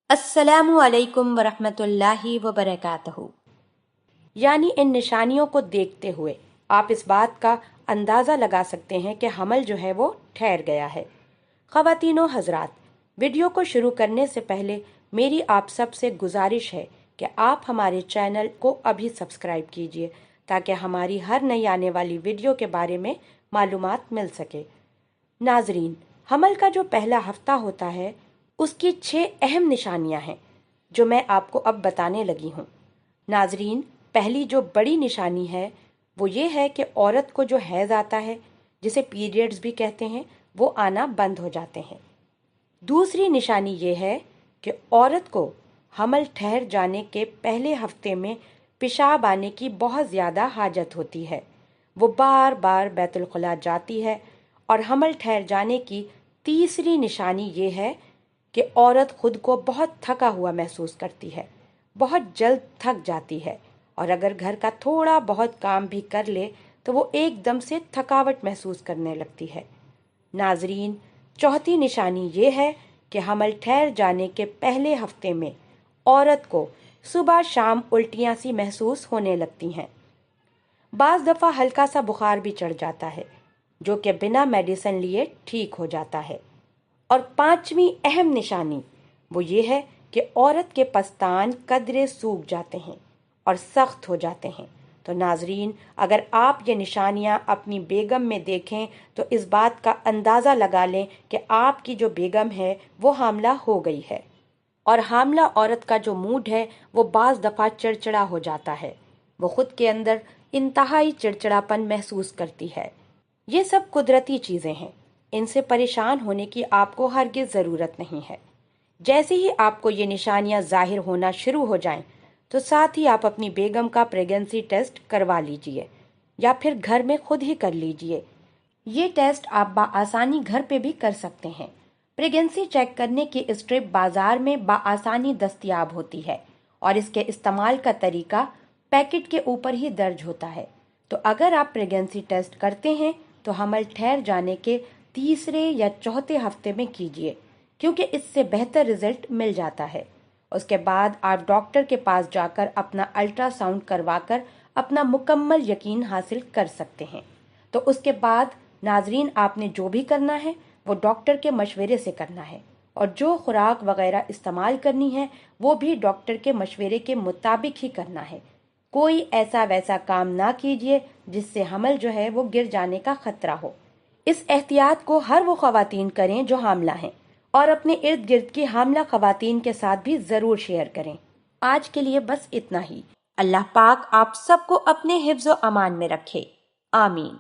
अस्सलामु अलैकुम वरहमतुल्लाहि वबरकातुहू। यानी इन निशानियों को देखते हुए आप इस बात का अंदाज़ा लगा सकते हैं कि हमल जो है वो ठहर गया है। ख़वातीनो हज़रात, वीडियो को शुरू करने से पहले मेरी आप सब से गुजारिश है कि आप हमारे चैनल को अभी सब्सक्राइब कीजिए ताकि हमारी हर नई आने वाली वीडियो के बारे में मालूमात मिल सके। नाजरीन, हमल का जो पहला हफ्ता होता है उसकी 6 अहम निशानियां हैं जो मैं आपको अब बताने लगी हूँ। नाजरीन, पहली जो बड़ी निशानी है वो ये है कि औरत को जो हैज़ आता है, जिसे पीरियड्स भी कहते हैं, वो आना बंद हो जाते हैं। दूसरी निशानी ये है कि औरत को हमल ठहर जाने के पहले हफ्ते में पेशाब आने की बहुत ज़्यादा हाजत होती है। वो बार बार बैतुल खुला जाती है। और हमल ठहर जाने की तीसरी निशानी ये है कि औरत खुद को बहुत थका हुआ महसूस करती है, बहुत जल्द थक जाती है, और अगर घर का थोड़ा बहुत काम भी कर ले तो वो एकदम से थकावट महसूस करने लगती है। नाजरीन, चौथी निशानी ये है कि हमल ठहर जाने के पहले हफ्ते में औरत को सुबह शाम उल्टियाँ सी महसूस होने लगती हैं। बाज़ दफ़ा हल्का सा बुखार भी चढ़ जाता है जो कि बिना मेडिसिन लिए ठीक हो जाता है। और पांचवी अहम निशानी वो ये है कि औरत के पस्तान कदरे सूख जाते हैं और सख्त हो जाते हैं। तो नाजरीन, अगर आप ये निशानियां अपनी बेगम में देखें तो इस बात का अंदाज़ा लगा लें कि आपकी जो बेगम है वो हामला हो गई है। और हामला औरत का जो मूड है वो बाज़ दफ़ा चिड़चिड़ा हो जाता है। वो खुद के अंदर इंतहाई चिड़चिड़ापन महसूस करती है। ये सब कुदरती चीज़ें हैं, इनसे परेशान होने की आपको हरगिज़ ज़रूरत नहीं है। जैसे ही आपको ये निशानियां ज़ाहिर होना शुरू हो जाएं तो साथ ही आप अपनी बेगम का प्रेगनेंसी टेस्ट करवा लीजिए या फिर घर में खुद ही कर लीजिए। ये टेस्ट आप बाआसानी घर पे भी कर सकते हैं। प्रेगनेंसी चेक करने की स्ट्रिप बाज़ार में बाआसानी दस्तयाब होती है और इसके इस्तेमाल का तरीका पैकेट के ऊपर ही दर्ज होता है। तो अगर आप प्रेगनेंसी टेस्ट करते हैं तो हमल ठहर जाने के तीसरे या चौथे हफ्ते में कीजिए, क्योंकि इससे बेहतर रिजल्ट मिल जाता है। उसके बाद आप डॉक्टर के पास जाकर अपना अल्ट्रासाउंड करवाकर अपना मुकम्मल यकीन हासिल कर सकते हैं। तो उसके बाद नाजरीन, आपने जो भी करना है वो डॉक्टर के मशवरे से करना है, और जो खुराक वगैरह इस्तेमाल करनी है वो भी डॉक्टर के मशवरे के मुताबिक ही करना है। कोई ऐसा वैसा काम ना कीजिए जिससे हमल जो है वो गिर जाने का खतरा हो। इस एहतियात को हर वो खवातीन करें जो हामला हैं, और अपने इर्द गिर्द की हामला खवातीन के साथ भी जरूर शेयर करें। आज के लिए बस इतना ही। अल्लाह पाक आप सबको अपने हिफ्ज़ व अमान में रखे। आमीन।